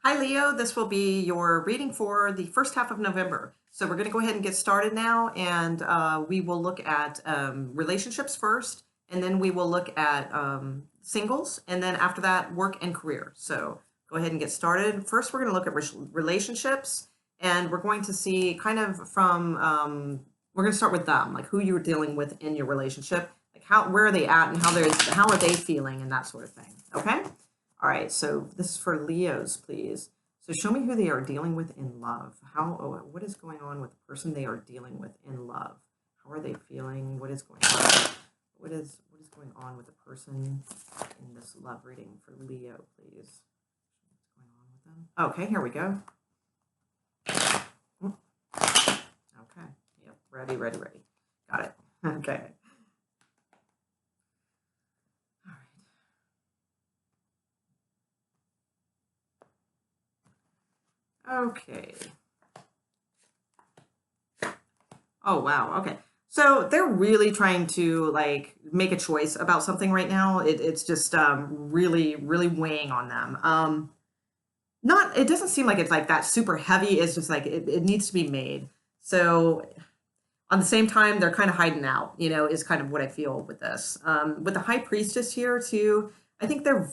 Hi, Leo. This will be your reading for the first half of November. So we're going to go ahead and get started now, and we will look at relationships first, and then we will look at singles, and then after that, work and career. So go ahead and get started. First, we're going to look at relationships, and we're going to see kind of from, we're going to start with them, like who you're dealing with in your relationship, like where are they at, and how are they feeling, and that sort of thing. Okay. All right, so this is for Leos, please. So show me who they are dealing with in love. What is going on with the person they are dealing with in love? How are they feeling? What is going on? What is going on with the person in this love reading for Leo, please? What's going on with them? Okay, here we go. Okay, yep, ready. Got it. Okay. Okay. Oh, wow. Okay. So they're really trying to like make a choice about something right now. It's just really weighing on them. Not, it doesn't seem like it's like that super heavy. It's just like it needs to be made. So on the same time, they're kind of hiding out, is kind of what I feel with this. With the high priestess here too, I think they're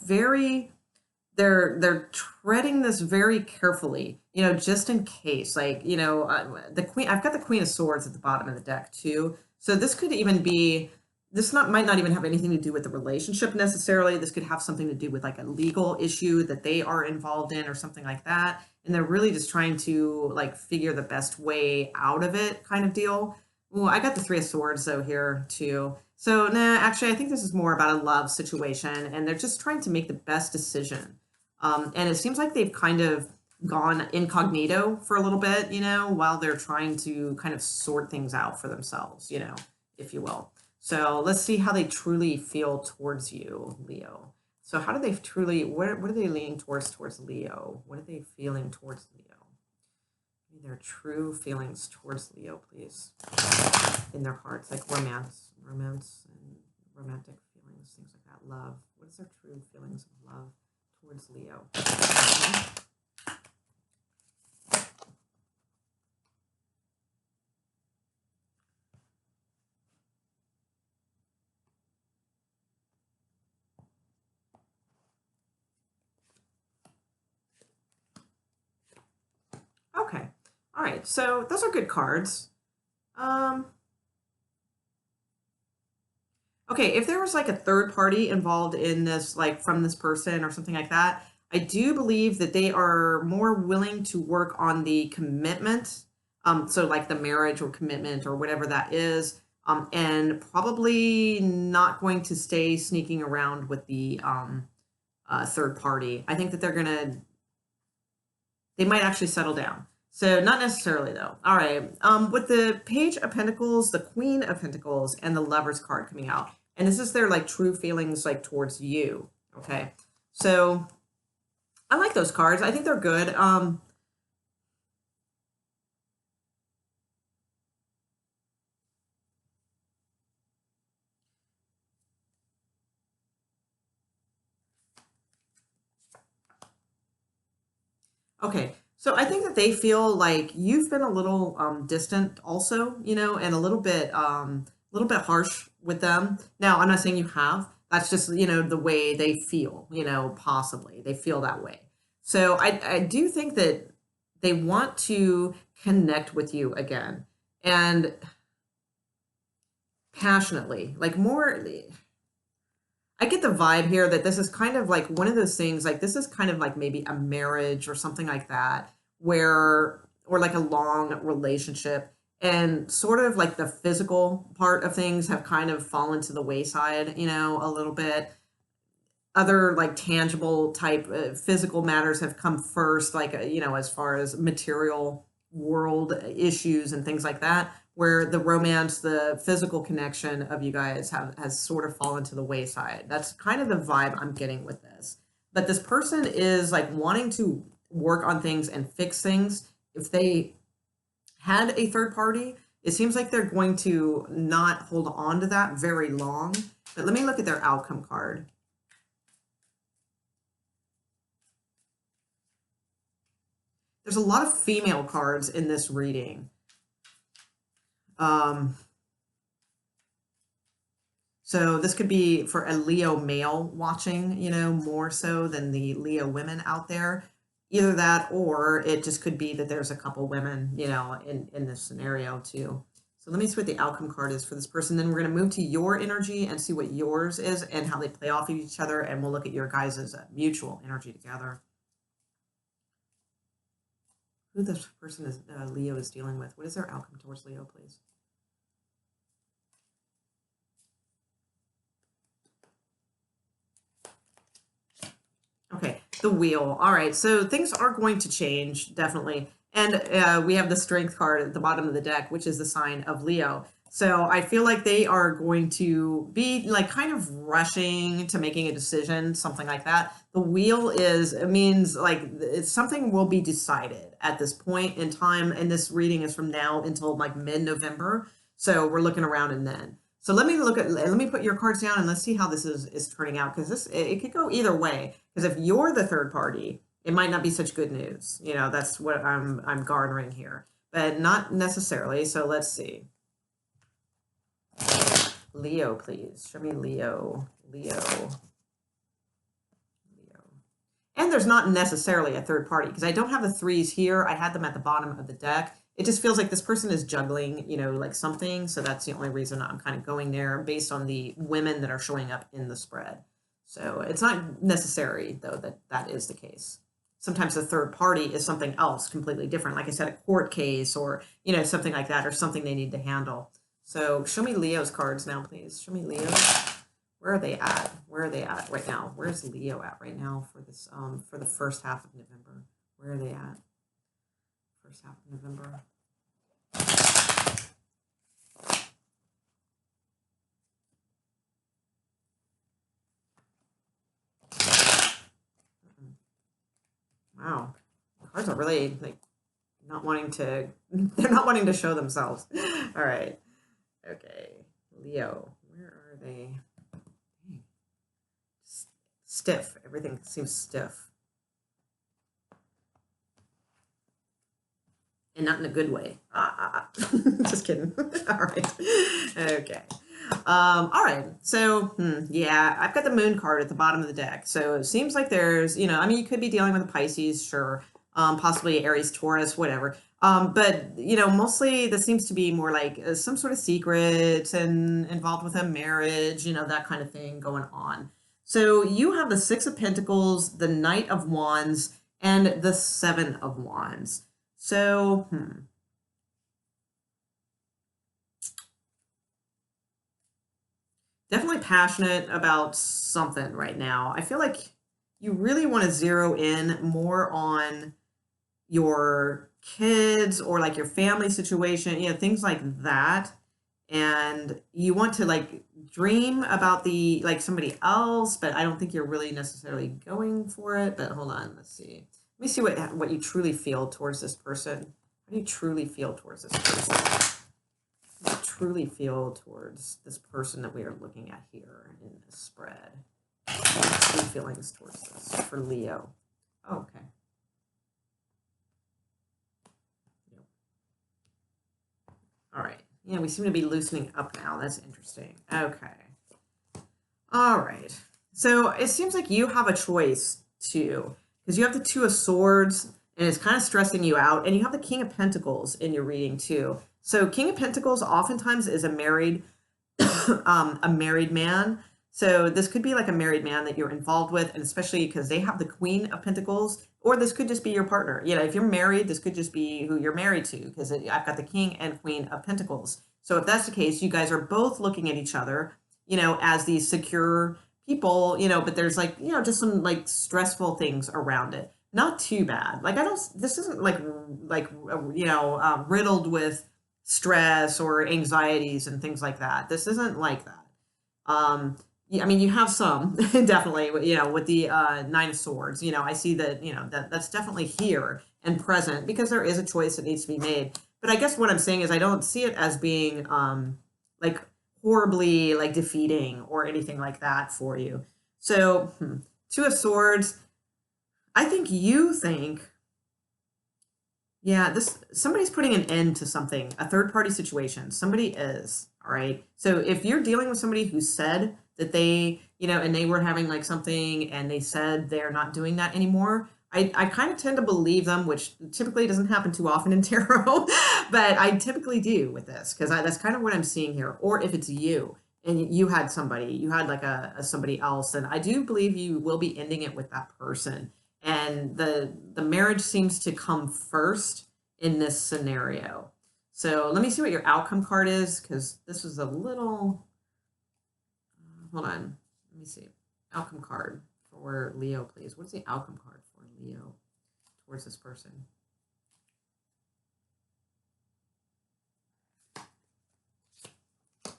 treading this very carefully, just in case. Like, the queen. I've got the Queen of Swords at the bottom of the deck too. So this could even be. Might not even have anything to do with the relationship necessarily. This could have something to do with like a legal issue that they are involved in or something like that. And they're really just trying to like figure the best way out of it, kind of deal. Well, I got the Three of Swords though here too. So nah, actually, I think this is more about a love situation, and they're just trying to make the best decision. And it seems like they've kind of gone incognito for a little bit, while they're trying to kind of sort things out for themselves, if you will. So let's see how they truly feel towards you, Leo. So how do they truly, what are they leaning towards Leo? What are they feeling towards Leo? Their true feelings towards Leo, please. In their hearts, like romance and romantic feelings, things like that. Love. What is their true feelings of love towards Leo? Okay. All right. So those are good cards. Okay, if there was like a third party involved in this, like from this person or something like that, I do believe that they are more willing to work on the commitment. So like the marriage or commitment or whatever that is, and probably not going to stay sneaking around with the third party. I think that they might actually settle down. So not necessarily though. All right. With the Page of Pentacles, the Queen of Pentacles, and the Lovers card coming out, and this is their like true feelings like towards you. Okay. So I like those cards. I think they're good. Okay. So I think that they feel like you've been a little distant also, and a little bit harsh with them. Now, I'm not saying you have. That's just, the way they feel, possibly. They feel that way. So I do think that they want to connect with you again, and passionately, like more. I get the vibe here that this is kind of like one of those things, like this is kind of like maybe a marriage or something like that, or like a long relationship, and sort of like the physical part of things have kind of fallen to the wayside, a little bit. Other like tangible type physical matters have come first, like, as far as material world issues and things like that, where the romance, the physical connection of you guys has sort of fallen to the wayside. That's kind of the vibe I'm getting with this. But this person is like wanting to work on things and fix things. If they had a third party, it seems like they're going to not hold on to that very long. But let me look at their outcome card. There's a lot of female cards in this reading. So this could be for a Leo male watching, you know, more so than the Leo women out there. Either that, or it just could be that there's a couple women, you know, in this scenario too. So let me see what the outcome card is for this person. Then we're going to move to your energy and see what yours is and how they play off of each other. And we'll look at your guys' mutual energy together. Who this person is, Leo is dealing with. What is their outcome towards Leo, please? Okay, the wheel. All right, so things are going to change, definitely. And we have the strength card at the bottom of the deck, which is the sign of Leo. So I feel like they are going to be like kind of rushing to making a decision, something like that. The wheel it means like it's something will be decided at this point in time. And this reading is from now until like mid-November. So we're looking around and then. So let me put your cards down and let's see how this is turning out, because it could go either way. Because if you're the third party, it might not be such good news. You know, that's what I'm garnering here, but not necessarily. So let's see. Leo, please. Show me Leo. And there's not necessarily a third party, because I don't have the threes here. I had them at the bottom of the deck. It just feels like this person is juggling, you know, like something. So that's the only reason I'm kind of going there based on the women that are showing up in the spread. So it's not necessary, though, that is the case. Sometimes the third party is something else completely different. Like I said, a court case or, you know, something like that, or something they need to handle. So show me Leo's cards now, please. Show me Leo. Where are they at? Where are they at right now? Where's Leo at right now for this, for the first half of November? Where are they at? First half of November. Wow, the cards are really like not wanting to. They're not wanting to show themselves. All right. Okay, Leo. Where are they? Stiff. Everything seems stiff. And not in a good way. Just kidding. All right. Okay. All right. So, yeah, I've got the moon card at the bottom of the deck. So it seems like there's, you know, I mean, you could be dealing with a Pisces, sure. Possibly Aries, Taurus, whatever. But, you know, mostly this seems to be more like some sort of secret and involved with a marriage, you know, that kind of thing going on. So you have the Six of Pentacles, the Knight of Wands, and the Seven of Wands. So, definitely passionate about something right now. I feel like you really want to zero in more on your kids or like your family situation, you know, things like that. And you want to like dream about the like somebody else, but I don't think you're really necessarily going for it. But hold on, let's see. Let me see what you truly feel towards this person. How do you truly feel towards this person? How do you truly feel towards this person that we are looking at here in this spread? True feelings towards this for Leo. Oh, okay. Yep. All right. Yeah, we seem to be loosening up now. That's interesting. Okay. All right. So it seems like you have a choice too, because you have the Two of Swords and it's kind of stressing you out. And you have the King of Pentacles in your reading too. So King of Pentacles oftentimes is a married man. So this could be like a married man that you're involved with, and especially because they have the Queen of Pentacles, or this could just be your partner. You know, if you're married, this could just be who you're married to, because I've got the King and Queen of Pentacles. So if that's the case, you guys are both looking at each other, you know, as these secure people, you know, but there's like, you know, just some like stressful things around it. Not too bad. Like, this isn't like, you know, riddled with stress or anxieties and things like that. This isn't like that. Yeah, I mean, you have some definitely, you know, with the Nine of Swords, you know, I see that, you know, that's definitely here and present because there is a choice that needs to be made. But I guess what I'm saying is I don't see it as being like horribly like defeating or anything like that for you. So Two of Swords, I think you think Yeah, this somebody's putting an end to something, a third party situation. Somebody is, all right? So if you're dealing with somebody who said that they, and they were having like something and they said they're not doing that anymore, I kind of tend to believe them, which typically doesn't happen too often in tarot, but I typically do with this because that's kind of what I'm seeing here. Or if it's you and you had somebody, you had like a somebody else, then I do believe you will be ending it with that person, and the marriage seems to come first in this scenario. So let me see what your outcome card is, because this was a little, hold on, let me see. Outcome card for Leo, please. What is the outcome card for Leo towards this person?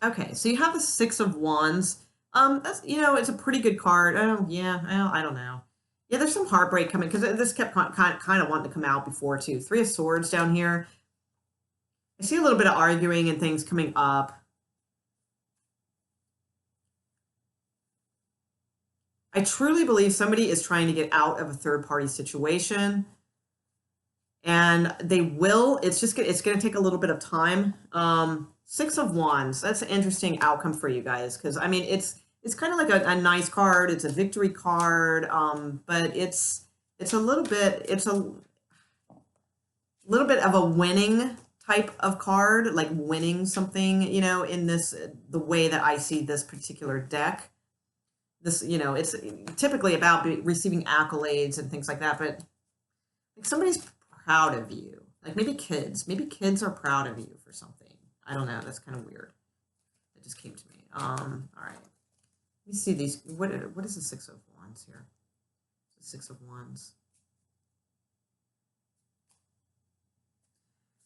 Okay, so you have the Six of Wands. That's, it's a pretty good card. Oh yeah, I don't know. Yeah, there's some heartbreak coming because this kept kind of wanting to come out before too. Three of Swords down here. I see a little bit of arguing and things coming up. I truly believe somebody is trying to get out of a third party situation, and they will. It's going to take a little bit of time. Six of Wands. That's an interesting outcome for you guys, because I mean it's kind of like a nice card. It's a victory card, but it's a little bit of a winning type of card, like winning something, in this, the way that I see this particular deck. This, it's typically about receiving accolades and things like that, but like somebody's proud of you. Like maybe kids are proud of you for something. I don't know. That's kind of weird. It just came to me. All right. Let me see these. What is the Six of Wands here? The Six of Wands.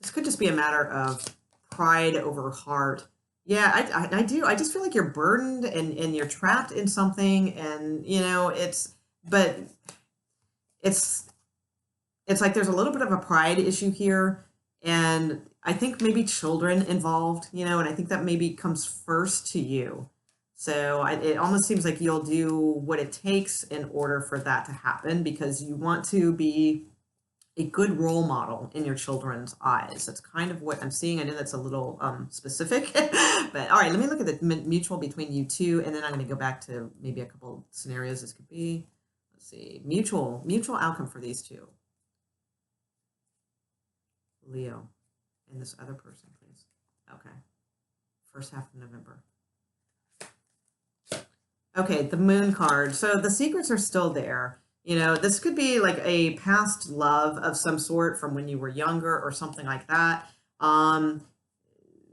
This could just be a matter of pride over heart. Yeah, I do. I just feel like you're burdened and you're trapped in something, and but it's it's like there's a little bit of a pride issue here, and I think maybe children involved, and I think that maybe comes first to you. So it almost seems like you'll do what it takes in order for that to happen, because you want to be a good role model in your children's eyes. That's kind of what I'm seeing. I know that's a little specific, but all right, let me look at the mutual between you two, and then I'm going to go back to maybe a couple scenarios this could be. Let's see, mutual outcome for these two. Leo and this other person, please. Okay, first half of November. Okay, the Moon card. So the secrets are still there. This could be like a past love of some sort from when you were younger or something like that.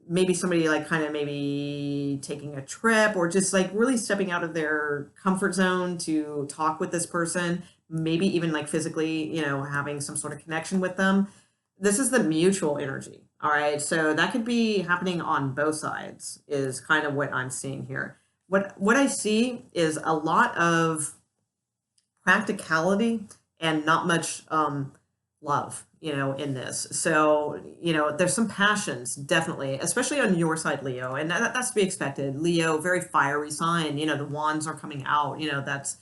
Maybe somebody like kind of maybe taking a trip or just like really stepping out of their comfort zone to talk with this person, maybe even like physically, having some sort of connection with them. This is the mutual energy. All right. So that could be happening on both sides, is kind of what I'm seeing here. What I see is a lot of practicality and not much love, in this. So, there's some passions, definitely, especially on your side, Leo, and that's to be expected. Leo, very fiery sign. The wands are coming out. That's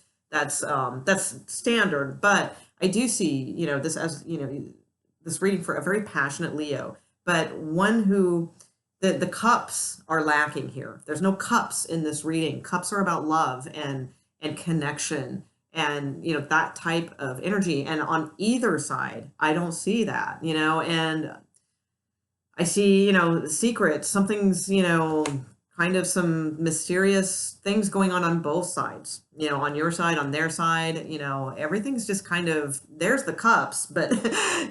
standard. But I do see, this as this reading for a very passionate Leo, but one who the cups are lacking here. There's no cups in this reading. Cups are about love and connection and that type of energy. And on either side, I don't see that. And I see secrets. Something's kind of some mysterious things going on both sides. On your side, on their side. Everything's just kind of, there's the cups, but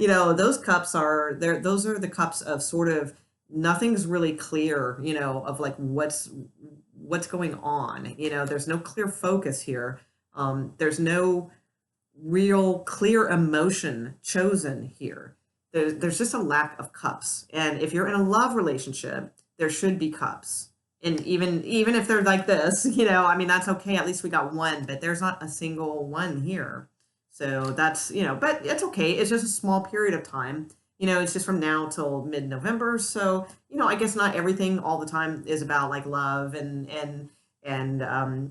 those cups are there. Those are the cups of sort of, nothing's really clear, of like what's going on. There's no clear focus here. There's no real clear emotion chosen here. There's just a lack of cups. And if you're in a love relationship, there should be cups. And even if they're like this, I mean, that's okay. At least we got one, but there's not a single one here. So that's, but it's okay. It's just a small period of time. It's just from now till mid-November. So, I guess not everything all the time is about like love and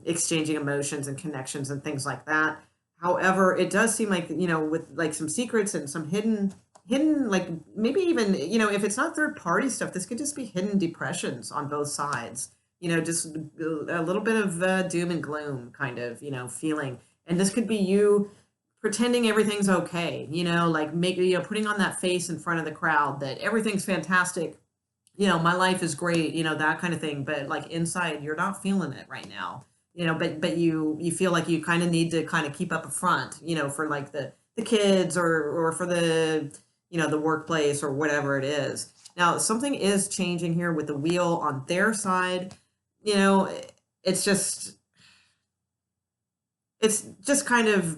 exchanging emotions and connections and things like that. However, it does seem like, with like some secrets and some hidden hidden, like maybe even, if it's not third party stuff, this could just be hidden depressions on both sides. Just a little bit of doom and gloom kind of, feeling. And this could be you pretending everything's okay, like putting on that face in front of the crowd that everything's fantastic, my life is great, that kind of thing. But like inside, you're not feeling it right now, but you feel like you kind of need to kind of keep up a front, for like the kids or for the, the workplace or whatever it is. Now, something is changing here with the wheel on their side. You know, it's just, it's just kind of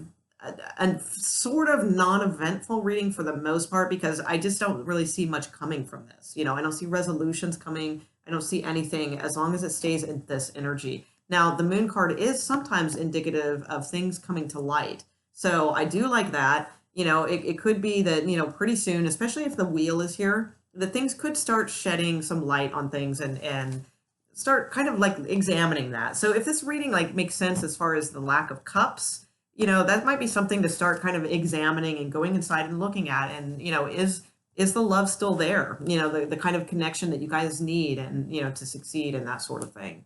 a sort of non-eventful reading for the most part, because I just don't really see much coming from this. I don't see resolutions coming. I don't see anything as long as it stays in this energy. Now, the moon card is sometimes indicative of things coming to light. So I do like that. It could be that, pretty soon, especially if the wheel is here, that things could start shedding some light on things and start kind of like examining that. So if this reading like makes sense as far as the lack of cups, that might be something to start kind of examining and going inside and looking at. And, is the love still there? The kind of connection that you guys need and, to succeed and that sort of thing.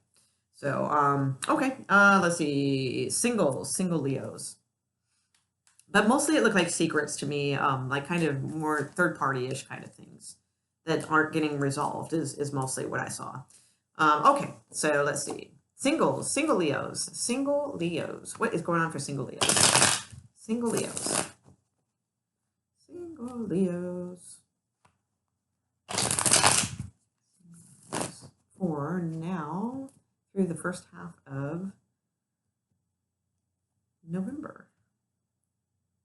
So, okay, let's see, single Leos. But mostly it looked like secrets to me, like kind of more third party-ish kind of things that aren't getting resolved is mostly what I saw. Okay, so let's see. Single Leos. What is going on for single Leos? Single Leos. Single Leos. For now, through the first half of November.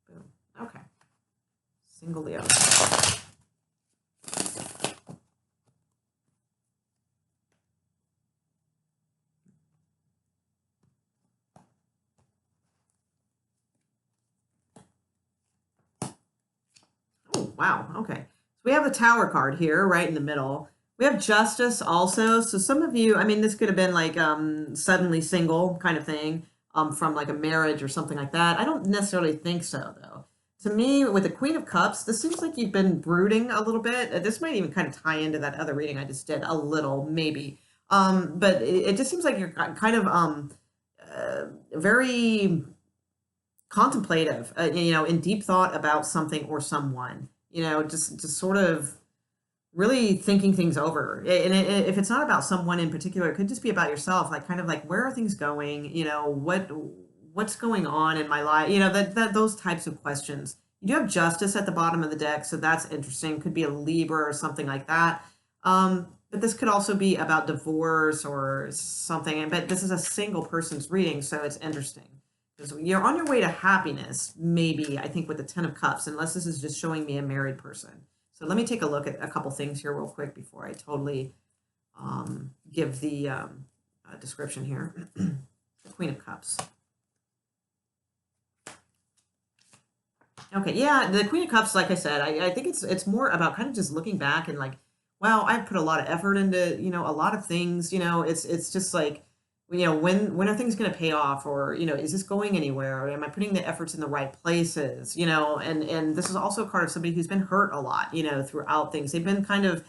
Boom. Okay. Single Leos. Wow. Okay. So we have the Tower card here right in the middle. We have Justice also. So some of you, I mean, this could have been like suddenly single kind of thing from like a marriage or something like that. I don't necessarily think so, though. To me, with the Queen of Cups, this seems like you've been brooding a little bit. This might even kind of tie into that other reading I just did a little, maybe. But it just seems like you're kind of very contemplative, in deep thought about something or someone. Just sort of really thinking things over. And if it's not about someone in particular, it could just be about yourself, like kind of like, where are things going? What's going on in my life? That those types of questions. You do have Justice at the bottom of the deck, so that's interesting. Could be a Libra or something like that. But this could also be about divorce or something. But this is a single person's reading, so it's interesting. Because you're on your way to happiness, maybe, I think, with the Ten of Cups, unless this is just showing me a married person. So let me take a look at a couple things here real quick before I totally give the description here. The Queen of Cups. Okay, yeah, the Queen of Cups, like I said, I think it's more about kind of just looking back and like, wow, I've put a lot of effort into, a lot of things, it's just like, when are things going to pay off, or, is this going anywhere? Or am I putting the efforts in the right places? And this is also a card of somebody who's been hurt a lot, throughout things. They've been kind of,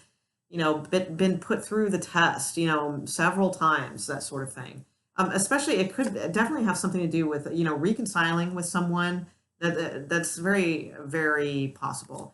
been put through the test, several times, that sort of thing. Especially it could definitely have something to do with, reconciling with someone. That's very, very possible.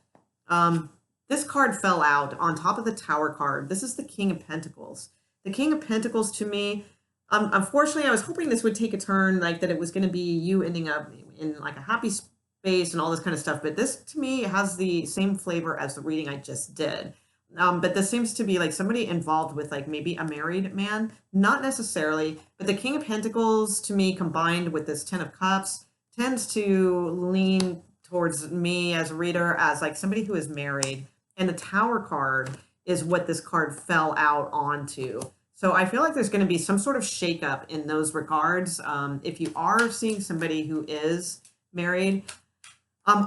This card fell out on top of the Tower card. This is the King of Pentacles. The King of Pentacles, to me, unfortunately, I was hoping this would take a turn, like that it was going to be you ending up in like a happy space and all this kind of stuff. But this, to me, has the same flavor as the reading I just did. But this seems to be like somebody involved with like maybe a married man, not necessarily. But the King of Pentacles, to me, combined with this Ten of Cups, tends to lean towards me as a reader as like somebody who is married. And the Tower card is what this card fell out onto. So I feel like there's going to be some sort of shakeup in those regards. If you are seeing somebody who is married,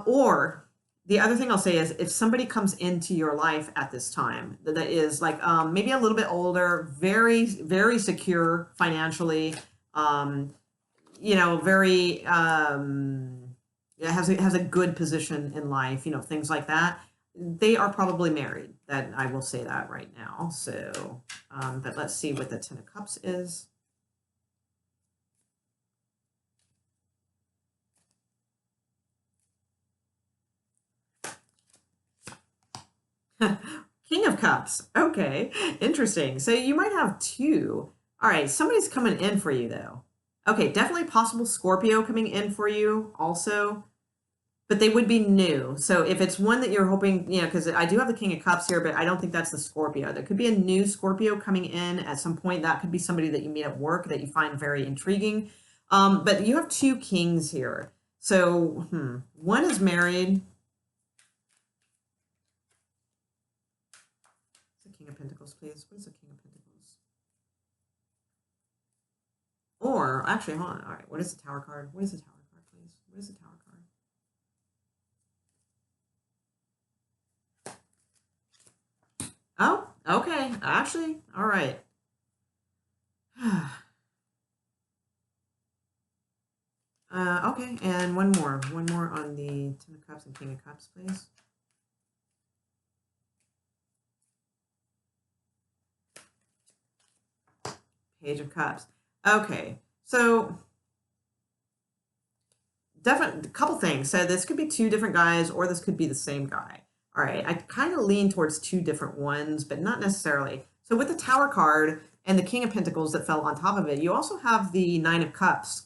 or the other thing I'll say is if somebody comes into your life at this time that is like maybe a little bit older, very, very secure financially, very has a good position in life, things like that. they are probably married. That I will say that right now. So, but let's see what the Ten of Cups is. King of Cups. Okay, interesting. So you might have two. All right, somebody's coming in for you though. Okay, definitely possible Scorpio coming in for you also, but they would be new. So if it's one that you're hoping, you know, because I do have the King of Cups here, but I don't think that's the Scorpio. There could be a new Scorpio coming in at some point. That could be somebody that you meet at work that you find very intriguing. But you have two kings here. So one is married. King of Pentacles, please. What is the King of Pentacles? Or, actually, hold on. All right, what is the Tower card? What is the Tower card, please? What is the Tower card? Oh, okay. Actually, all right. Okay, and one more. One more on the Ten of Cups and King of Cups, please. Page of Cups. Okay, so definitely a couple things. So this could be two different guys, or this could be the same guy. All right, I kind of lean towards two different ones, but not necessarily. So with the Tower card and the King of Pentacles that fell on top of it, you also have the Nine of Cups.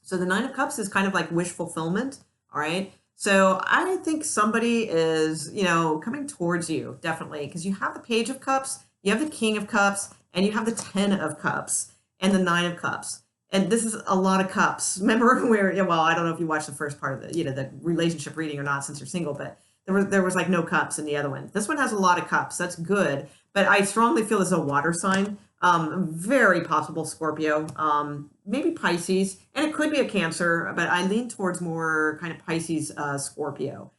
So the Nine of Cups is kind of like wish fulfillment. All right. So I think somebody is, you know, coming towards you, definitely, because you have the Page of Cups, you have the King of Cups, and you have the Ten of Cups and the Nine of Cups. And this is a lot of cups. Remember where, yeah, well, I don't know if you watched the first part of the, you know, the relationship reading or not since you're single, but there was like no cups in the other one. This one has a lot of cups. That's good. But I strongly feel this is a water sign. Very possible Scorpio, maybe Pisces, and it could be a Cancer, but I lean towards more kind of Pisces, Scorpio.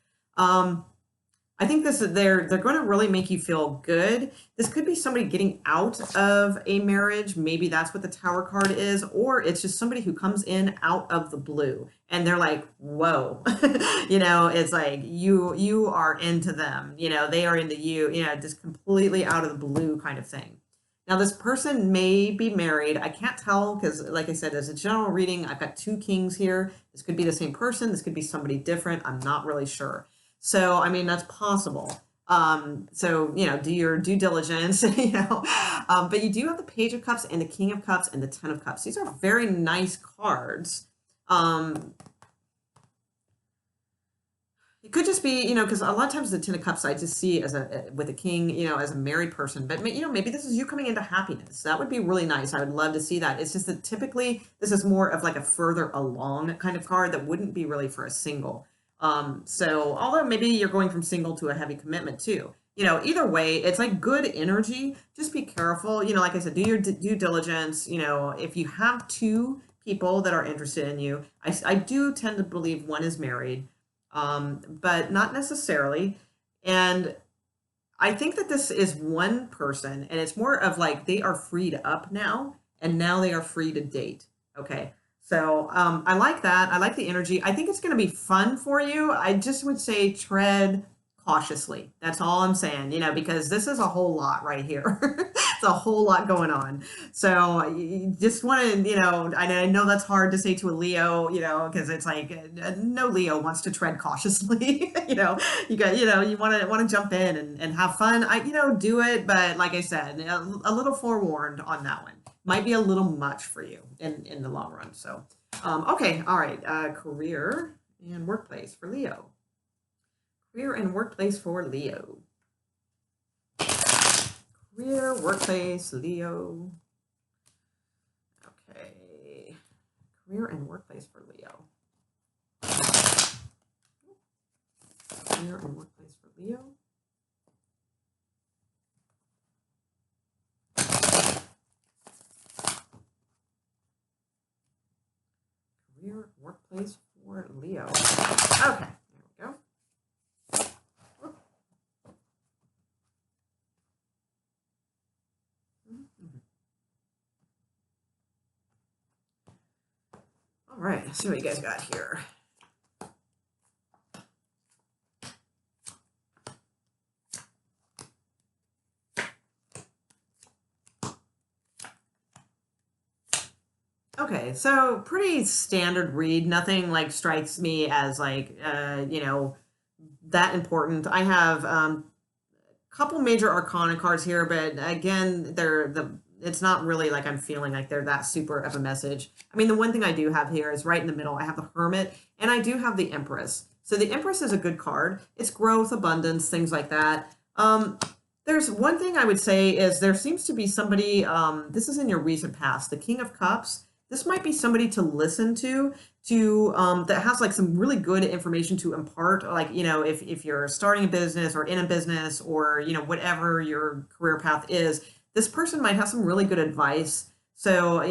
I think they're going to really make you feel good. This could be somebody getting out of a marriage. Maybe that's what the Tower card is, or it's just somebody who comes in out of the blue and they're like, whoa, you know, it's like you are into them, you know, they are into you, you know, just completely out of the blue kind of thing. Now, this person may be married. I can't tell because, like I said, as a general reading, I've got two kings here. This could be the same person. This could be somebody different. I'm not really sure. So, I mean, that's possible. So, you know, do your due diligence, you know, but you do have the Page of Cups and the King of Cups and the Ten of Cups. These are very nice cards. It could just be, you know, because a lot of times the Ten of Cups I just see as with a king, you know, as a married person. But, you know, maybe this is you coming into happiness. That would be really nice. I would love to see that. It's just that typically this is more of like a further along kind of card that wouldn't be really for a single. So although maybe you're going from single to a heavy commitment too, you know, either way, it's like good energy. Just be careful. You know, like I said, do your due diligence. You know, if you have two people that are interested in you, I do tend to believe one is married, but not necessarily. And I think that this is one person and it's more of like they are freed up now and now they are free to date. Okay. So I like that. I like the energy. I think it's going to be fun for you. I just would say tread cautiously. That's all I'm saying, you know, because this is a whole lot right here. It's a whole lot going on. So you just want to, you know, I know that's hard to say to a Leo, you know, because it's like no Leo wants to tread cautiously. You know, you got, you know, you want to jump in and have fun. You know, do it. But like I said, a little forewarned on that one. Might be a little much for you in the long run. So, okay, all right. Career and workplace for Leo. Career and workplace for Leo. Career, workplace, Leo. Okay. Career and workplace for Leo. Career and workplace for Leo. Career, workplace for Leo. Okay, there we go. All right, let's see what you guys got here. Okay, so pretty standard read. Nothing like strikes me as like that important. I have couple major arcana cards here, but again, it's not really like I'm feeling like they're that super of a message. I mean, the one thing I do have here is right in the middle. I have the Hermit and I do have the Empress. So the Empress is a good card. It's growth, abundance, things like that. There's one thing I would say is there seems to be somebody, this is in your recent past, the King of Cups. This might be somebody to listen to that has like some really good information to impart. Like, if you're starting a business or in a business or, whatever your career path is, this person might have some really good advice. So,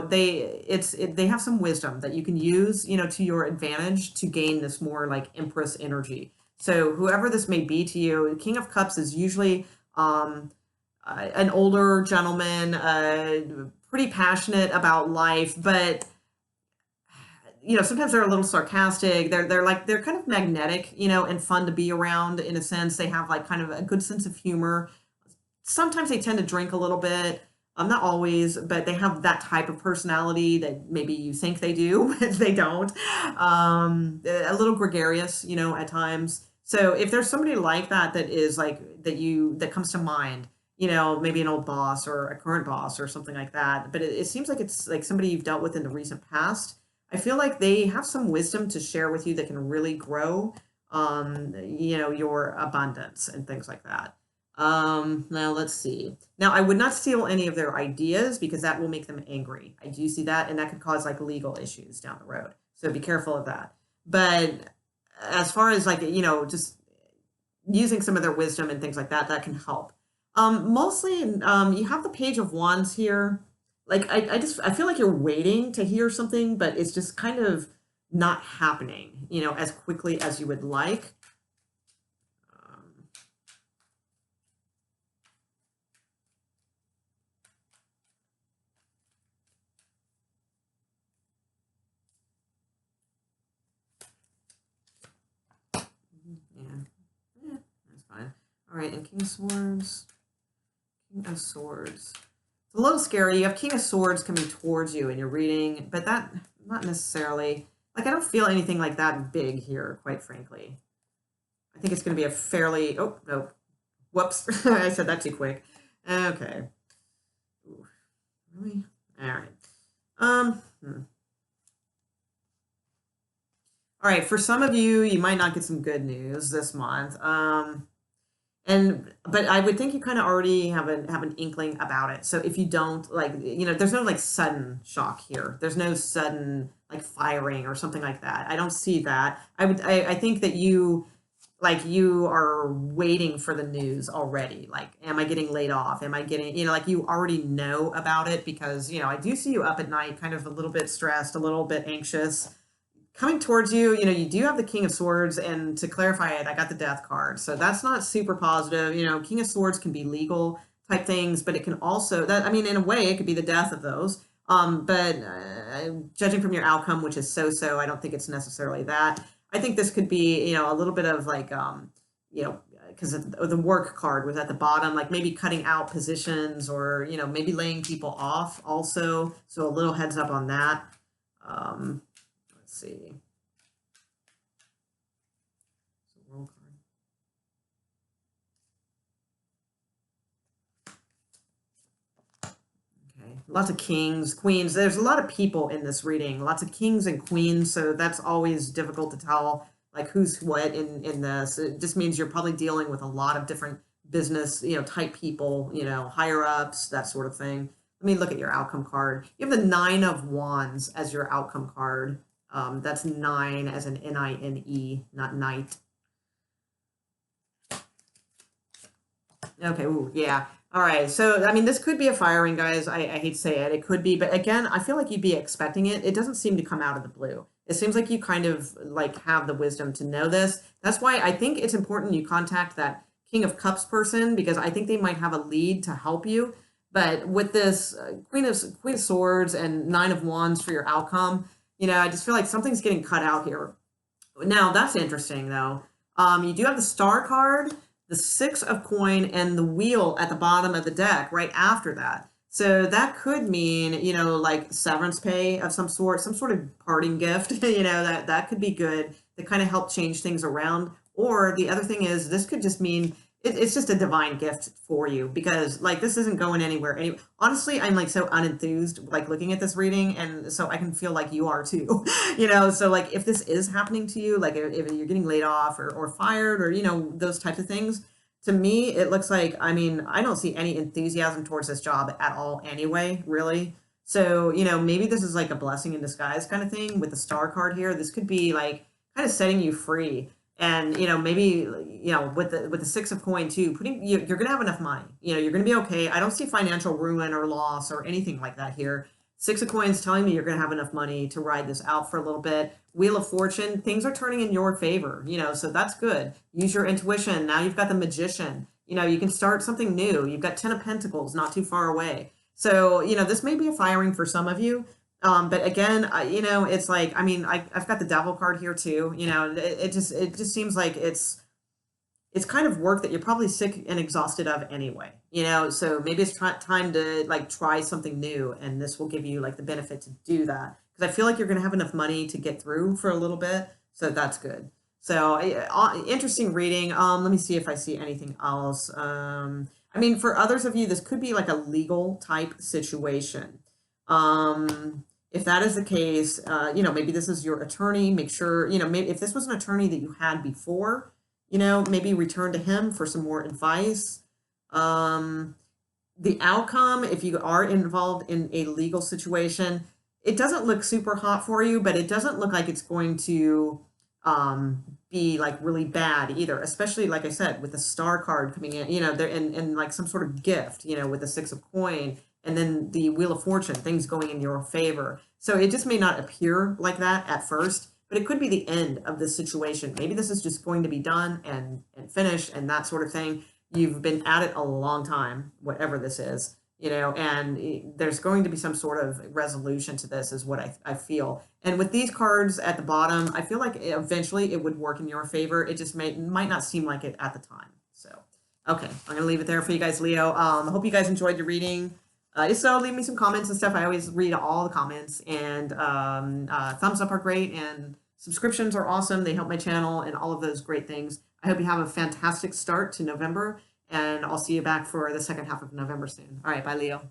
they have some wisdom that you can use, to your advantage to gain this more like Empress energy. So whoever this may be to you, King of Cups is usually an older gentleman, pretty passionate about life, but sometimes they're a little sarcastic. They're kind of magnetic, and fun to be around in a sense. They have like kind of a good sense of humor. Sometimes they tend to drink a little bit. Not always, but they have that type of personality that maybe you think they do, but they don't. A little gregarious, at times. So if there's somebody like that that is like that comes to mind, maybe an old boss or a current boss or something like that. But it seems like it's like somebody you've dealt with in the recent past. I feel like they have some wisdom to share with you that can really grow, your abundance and things like that. Now let's see. Now I would not steal any of their ideas because that will make them angry. I do see that, and that could cause like legal issues down the road. So be careful of that. But as far as like, just using some of their wisdom and things like that, that can help. Mostly, you have the Page of Wands here. Like, I feel like you're waiting to hear something, but it's just kind of not happening, as quickly as you would like. Yeah, that's fine. All right, and King of Swords. King of Swords. It's a little scary. You have King of Swords coming towards you and you're reading, but that, not necessarily, like I don't feel anything like that big here, quite frankly. I think it's going to be a fairly, oh, no, whoops, I said that too quick. Okay. Ooh, really? All right. All right, for some of you, you might not get some good news this month. But I would think you kind of already have an inkling about it. So if you don't like, there's no like sudden shock here. There's no sudden like firing or something like that. I don't see that. I think that you are waiting for the news already. Like, am I getting laid off? Am I getting, like you already know about it because, I do see you up at night, kind of a little bit stressed, a little bit anxious. Coming towards you, you do have the King of Swords, and to clarify it, I got the Death card. So that's not super positive. King of Swords can be legal type things, but it can also, in a way, it could be the death of those. But judging from your outcome, which is so-so, I don't think it's necessarily that. I think this could be, a little bit of like, because the work card was at the bottom, like maybe cutting out positions or, maybe laying people off also. So a little heads up on that. Let's see. World card. Okay, lots of kings, queens. There's a lot of people in this reading. Lots of kings and queens, so that's always difficult to tell like who's what in this. It just means you're probably dealing with a lot of different business, type people, higher ups, that sort of thing. Let me look at your outcome card. You have the Nine of Wands as your outcome card. That's 9 as an N-I-N-E, not night. Okay, ooh, yeah. All right, so, this could be a firing, guys. I hate to say it. It could be, but again, I feel like you'd be expecting it. It doesn't seem to come out of the blue. It seems like you kind of, like, have the wisdom to know this. That's why I think it's important you contact that King of Cups person, because I think they might have a lead to help you. But with this Queen of Swords and Nine of Wands for your outcome, I just feel like something's getting cut out here. Now, that's interesting, though. You do have the Star card, the Six of Coin, and the Wheel at the bottom of the deck right after that. So that could mean, like severance pay of some sort of parting gift, that could be good to kind of help change things around. Or the other thing is this could just mean it's just a divine gift for you because like this isn't going anywhere. Honestly, I'm like so unenthused like looking at this reading, and so I can feel like you are too. So like if this is happening to you, like if you're getting laid off or fired or those types of things, to me, it looks like, I mean, I don't see any enthusiasm towards this job at all anyway, really. So, maybe this is like a blessing in disguise kind of thing with the star card here. This could be like kind of setting you free. And, maybe, with the six of coin too, you're going to have enough money. You're going to be okay. I don't see financial ruin or loss or anything like that here. Six of coins telling me you're going to have enough money to ride this out for a little bit. Wheel of fortune, things are turning in your favor, so that's good. Use your intuition. Now you've got the magician. You can start something new. You've got 10 of pentacles not too far away. So, this may be a firing for some of you. But again, it's like, I mean, I've got the devil card here too. It just seems like it's kind of work that you're probably sick and exhausted of anyway, so maybe it's time to like try something new, and this will give you like the benefit to do that because I feel like you're going to have enough money to get through for a little bit, so that's good. So interesting reading. Let me see if I see anything else. I mean, for others of you, this could be like a legal type situation. If that is the case, maybe this is your attorney. Make sure, maybe if this was an attorney that you had before, maybe return to him for some more advice. The outcome, if you are involved in a legal situation, it doesn't look super hot for you, but it doesn't look like it's going to be like really bad either, especially like I said, with the star card coming in, there and like some sort of gift, with the six of coin and then the wheel of fortune, things going in your favor. So it just may not appear like that at first, but it could be the end of this situation. Maybe this is just going to be done and finished and that sort of thing. You've been at it a long time, whatever this is, and there's going to be some sort of resolution to this is what I feel. And with these cards at the bottom, I feel like eventually it would work in your favor. It just might not seem like it at the time. So, okay, I'm going to leave it there for you guys, Leo. I hope you guys enjoyed the reading. If so, leave me some comments and stuff. I always read all the comments, and thumbs up are great, and subscriptions are awesome. They help my channel and all of those great things. I hope you have a fantastic start to November, and I'll see you back for the second half of November soon. All right, bye, Leo.